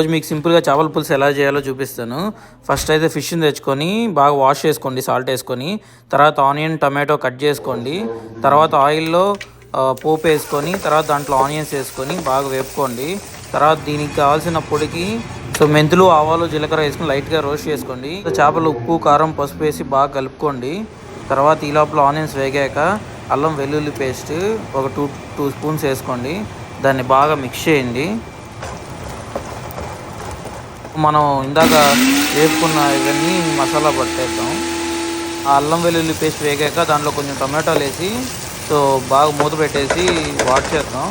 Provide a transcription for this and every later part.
రోజు మీకు సింపుల్గా చేపల పులుసు ఎలా చేయాలో చూపిస్తాను. ఫస్ట్ అయితే ఫిష్ని తెచ్చుకొని బాగా వాష్ చేసుకోండి సాల్ట్ వేసుకొని. తర్వాత ఆనియన్ టమాటో కట్ చేసుకోండి. తర్వాత ఆయిల్లో పోపు వేసుకొని తర్వాత దాంట్లో ఆనియన్స్ వేసుకొని బాగా వేపుకోండి. తర్వాత దీనికి కావాల్సిన పొడికి మెంతులు ఆవాలు జీలకర్ర వేసుకొని లైట్గా రోస్ట్ చేసుకోండి. చేపలు ఉప్పు కారం పసుపు వేసి బాగా కలుపుకోండి. తర్వాత ఈ లోపల ఆనియన్స్ వేగాక అల్లం వెల్లుల్లి పేస్ట్ ఒక టూ స్పూన్స్ వేసుకోండి. దాన్ని బాగా మిక్స్ చేయండి. మనం ఇందాక వేపుకున్న ఇవన్నీ మసాలా పట్టేద్దాం. ఆ అల్లం వెల్లుల్లి పేస్ట్ వేగాక దాంట్లో కొంచెం టమాటాలు వేసి బాగా మూత పెట్టేసి వాష్ చేద్దాం.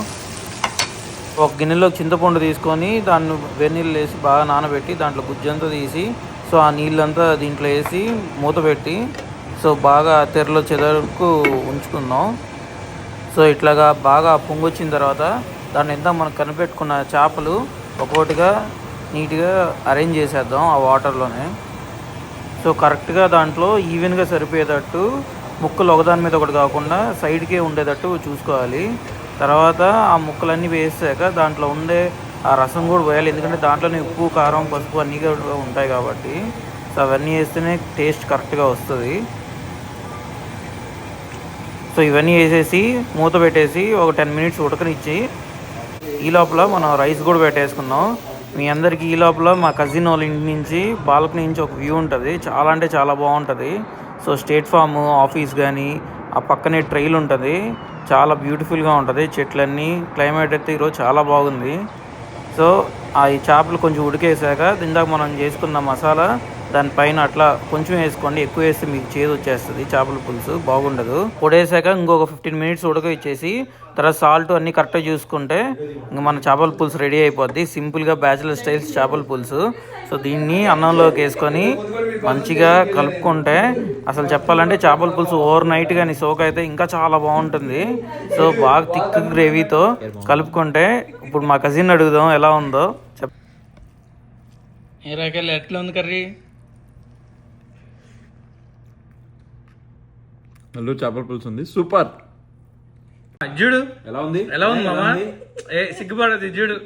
ఒక గిన్నెలో చింతపండు తీసుకొని దాన్ని వెన్నీళ్ళు వేసి బాగా నానబెట్టి దాంట్లో గుజ్జంతా తీసి ఆ నీళ్ళంతా దీంట్లో వేసి మూత పెట్టి బాగా తెరలో చెదరకు ఉంచుకుందాం. ఇట్లాగా బాగా పొంగొచ్చిన తర్వాత దాన్ని ఎంత మనం కనిపెట్టుకున్న చేపలు ఒక్కొక్కటిగా నీట్గా అరేంజ్ చేసేద్దాం ఆ వాటర్లోనే. కరెక్ట్గా దాంట్లో ఈవెన్గా సరిపోయేటట్టు ముక్కలు ఒకదాని మీద ఒకటి కాకుండా సైడ్కే ఉండేటట్టు చూసుకోవాలి. తర్వాత ఆ ముక్కలన్నీ వేసాక దాంట్లో ఉండే ఆ రసం కూడా పోయాలి. ఎందుకంటే దాంట్లోనే ఉప్పు కారం పసుపు అన్నీ కూడా ఉంటాయి కాబట్టి అవన్నీ వేస్తేనే టేస్ట్ కరెక్ట్గా వస్తుంది. ఇవన్నీ వేసేసి మూత పెట్టేసి ఒక 10 మినిట్స్ ఉడకనిచ్చి ఈ లోపల మనం రైస్ కూడా పెట్టేసుకుందాం. మీ అందరికీ ఈ లోపల మా కజిన్ వాళ్ళ ఇంటి నుంచి బాల్కనీ నుంచి ఒక వ్యూ ఉంటుంది. చాలా అంటే చాలా బాగుంటుంది. స్టేట్ ఫామ్ ఆఫీస్ కానీ ఆ పక్కనే ట్రైల్ ఉంటుంది. చాలా బ్యూటిఫుల్గా ఉంటుంది. చెట్లన్నీ క్లైమేట్ అయితే ఈరోజు చాలా బాగుంది. ఈ చేపలు కొంచెం ఉడికేసాక ఇందాక మనం చేసుకున్న మసాలా దానిపైన అట్లా కొంచెం వేసుకోండి. ఎక్కువ వేస్తే మీకు చేదు వచ్చేస్తుంది. చేపల పులుసు బాగుండదు. పొడేసాక ఇంకొక 15 మినిట్స్ ఉడక ఇచ్చేసి తర్వాత సాల్ట్ అన్నీ కరెక్ట్గా చూసుకుంటే ఇంక మన చేపల పులుసు రెడీ అయిపోద్ది. సింపుల్గా బ్యాచిలర్ స్టైల్స్ చేపల పులుసు. దీన్ని అన్నంలోకి వేసుకొని మంచిగా కలుపుకుంటే అసలు చెప్పాలంటే చేపల పులుసు ఓవర్ నైట్ కానీ సోక్ అయితే ఇంకా చాలా బాగుంటుంది. బాగా థిక్ గ్రేవీతో కలుపుకుంటే ఇప్పుడు మా కజిన్ అడుగుదాం ఎలా ఉందో ఏ రకాలు ఎట్లా ఉంది కర్రీ. నెల్లూరు చేపల పులుసు ఉంది. సూపర్. చూడు ఎలా ఉంది మామా. సిగ్గుపడదు చూడు.